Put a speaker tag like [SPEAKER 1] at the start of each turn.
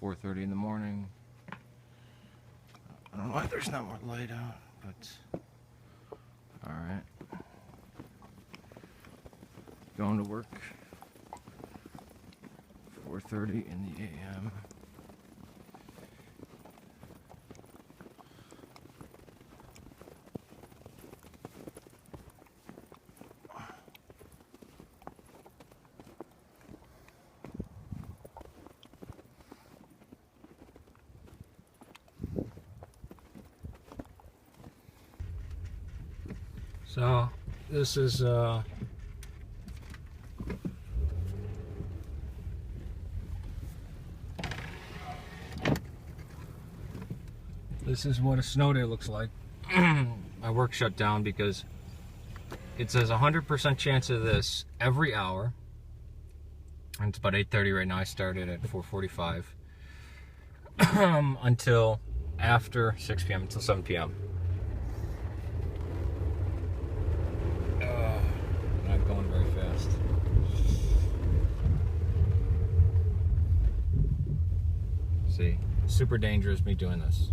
[SPEAKER 1] 4:30 in the morning. I don't know why there's not more light out, but alright. Going to work. 4:30 in the AM.
[SPEAKER 2] So this is what a snow day looks like. My work shut down because it says 100% chance of this every hour. And it's about 8:30 right now. I started at 4:45 until after 6 p.m. until 7 p.m. Not going very fast. See, super dangerous me doing this.